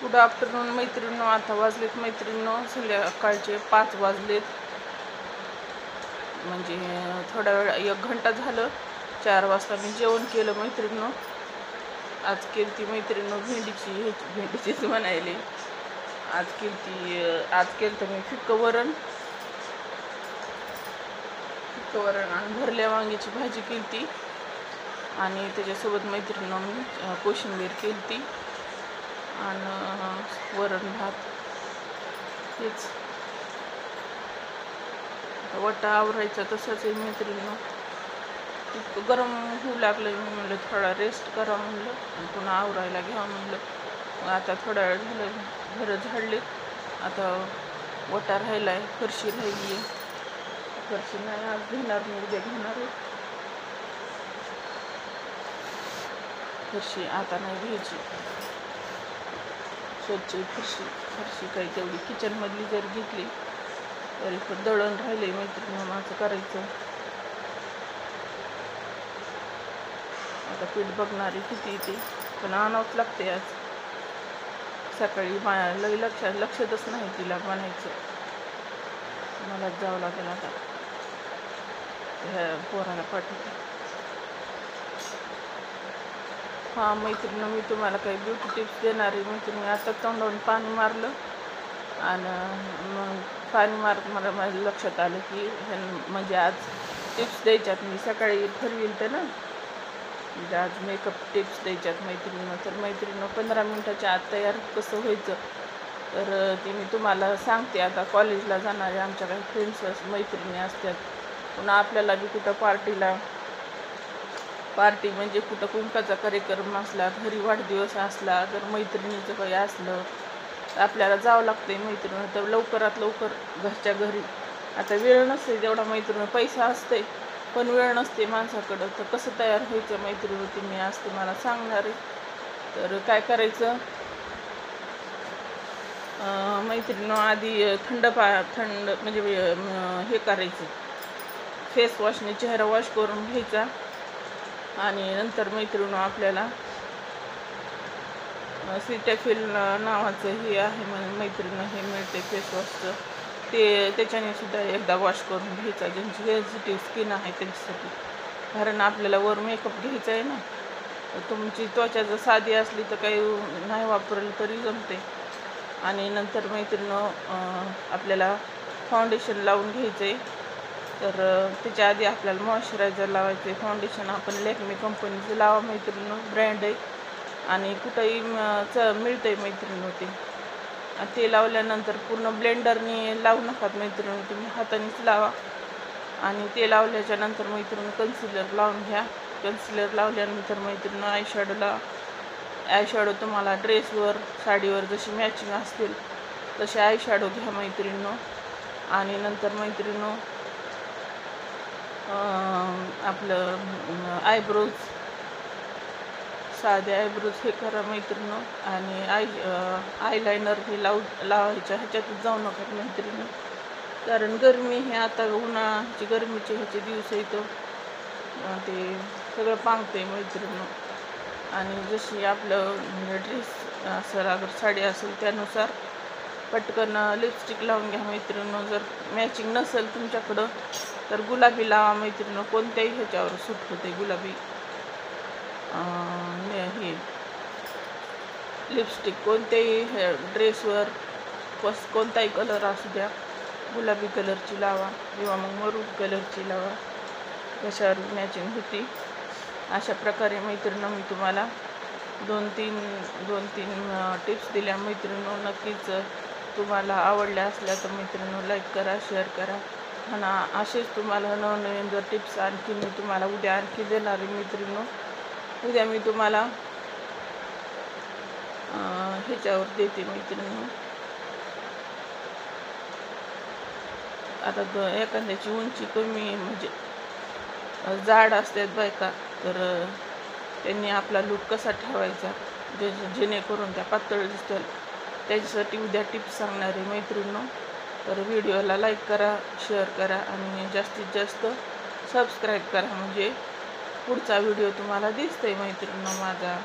Good afternoon मैत्रिणींनो. आता वाजलेत मैत्रिणींनो संध्याकाळचे 5 वाजलेत. म्हणजे थोडा वेळ 1 घंटा झालं. 4 वाजता मी जेवण केलं मैत्रिणींनो. आज केली ती मैत्रिणींनो भेंडीचीच म्हणायली. आज केलं तर मी फिक्कं वरण आणि भरल्या वांग्याची भाजी केली ती. आणि त्याच्यासोबत मैत्रिणींनो मी कोशिंबीर केली ती आणि वरण भात. हेच वटा आवरायचा तसंच आहे मैत्रिणींनो. इतकं गरम होऊ लागलं. मी म्हणलं थोडा रेस्ट करा म्हणलं आणि पुन्हा आवरायला घ्या म्हणलं. मग आता थोडा वेळ झालं घरं झाडले. आता वटा राहिला आहे, फरशी राहिली आहे. फरशी नाही आज घेणार, मी उद्या घेणार आहे फरशी. आता नाही घ्यायची. स्वच्छ फरशी काही तेवढी किचनमधली जर घेतली तरी पण दळण राहिले मैत्रिणी माझं करायचं. आता पीठ बघणारी किती येते पण आणावंच लागते. आज सकाळी लई लक्षातच नाही तिला म्हणायचं. मलाच जावं लागेल आता. ह्या पोराला पाठवते. हां मैत्रिणी, मी तुम्हाला काही ब्युटी टिप्स देणार आहे मैत्रिणी. आता तोंडावरून पाणी मारलं आणि मग पाणी मारत मला माझ्या लक्षात आलं की म्हणजे आज टिप्स द्यायच्यात. मी सकाळी ठरविल तर ना म्हणजे आज मेकअप टिप्स द्यायच्यात मैत्रिणीनं. तर मैत्रिणीनं 15 मिनिटाच्या आत तयार कसं व्हायचं तर ती मी तुम्हाला सांगते. आता कॉलेजला जाणारे आमच्या काही फ्रेंड्स मैत्रिणी असतात. पुन्हा आपल्याला बी कुठं पार्टी म्हणजे कुठं कुंकाचा कार्यक्रम असला, घरी वाढदिवस असला, जर मैत्रिणीचं काही असलं तर आपल्याला जावं लागतं मैत्रिणी. तर लवकरात लवकर घरच्या घरी. आता वेळ नसते तेवढा मैत्रिणी, पैसा असते पण वेळ नसते माणसाकडं. तर कसं तयार व्हायचं मैत्रिणी ती मी आज तुम्हाला सांगणार आहे. तर काय करायचं मैत्रिणी, आधी थंड म्हणजे हे करायचं, फेस वॉशने चेहरा वॉश करून घ्यायचा. आणि नंतर मैत्रिणी आपल्याला सिटॅफिल नावाचं हे आहे मैत्रिणी, हे मिळते फेस वॉशचं. त्याच्याने सुद्धा एकदा वॉश करून घ्यायचा ज्यांची सेन्सिटिव्ह स्किन आहे त्यांच्यासाठी. कारण आपल्याला वर मेकअप घ्यायचा आहे ना. तुमची त्वचा जर साधी असली तर काही नाही वापरलं तरी जमते. आणि नंतर मैत्रिणीनं आपल्याला फाउंडेशन लावून घ्यायचं आहे. तर त्याच्या आधी आपल्याला मॉइश्चरायझर लावायचं आहे. फाउंडेशन आपण लॅक्मे कंपनीचं लावा मैत्रिणीनं, ब्रँड आहे आणि कुठंही मिळतं आहे मैत्रिणीनं ते. आणि ते लावल्यानंतर पूर्ण ब्लेंडरने लावू नका मैत्रिणी, तुम्ही हातानेच लावा. आणि ते लावल्याच्या नंतर मैत्रिणी कन्सिलर लावून घ्या. कन्सिलर लावल्यानंतर मैत्रिणी आयशॅडो तुम्हाला ड्रेसवर साडीवर जशी मॅचिंग असतील तसे आयशॅडो घ्या मैत्रिणीनं. आणि नंतर मैत्रिणीनं आपलं आयब्रोज, साधे आयब्रोज हे करा मैत्रिणीनं. आणि आयलायनर हे लावायच्या ह्याच्यातच जाऊ नका मैत्रिणी. कारण गरमी हे आता उन्हाळ्याची गरमीचे ह्याचे दिवस येतो ते सगळं पांगते मैत्रिणीनं. आणि जशी आपलं ड्रेस असेल, अगर साडी असेल त्यानुसार पटकन लिपस्टिक लावून घ्या मैत्रिणीनं. जर मॅचिंग नसेल तुमच्याकडं तर गुलाबी लावा मैत्रिणीनं. कोणत्याही ह्याच्यावर सूट होते गुलाबी हे लिपस्टिक. कोणत्याही ड्रेसवर कोणताही कलर असू द्या, गुलाबी कलरची लावा किंवा मग मरून कलरची लावा, कशावर मॅचिंग होती. अशा प्रकारे मैत्रिणीनं मी तुम्हाला दोन तीन टिप्स दिल्या मैत्रिणीनं. नक्कीच तुम्हाला आवडल्या असल्या तर मैत्रिणीनं लाईक करा, शेअर करा. आणि असेच तुम्हाला नवनवीन जर टिप्स आणखी मी तुम्हाला उद्या आणखी देणार आहे मैत्रिणीनं. उद्या मी तुम्हाला ह्याच्यावर देते मैत्रिणीनं. आता एखाद्याची उंची कमी म्हणजे जाड असतात बायका, तर त्यांनी आपला लूक कसा ठेवायचा जेणेकरून त्या पातळ दिसतील त्याच्यासाठी उद्या टिप्स सांगणार आहे मैत्रिणीनं. तर व्हिडिओला लाईक करा, शेअर करा आणि जास्तीत जास्त सबस्क्राईब करा म्हणजे पुढचा व्हिडिओ तुम्हाला दिसतंय मैत्रिणीनं माझा.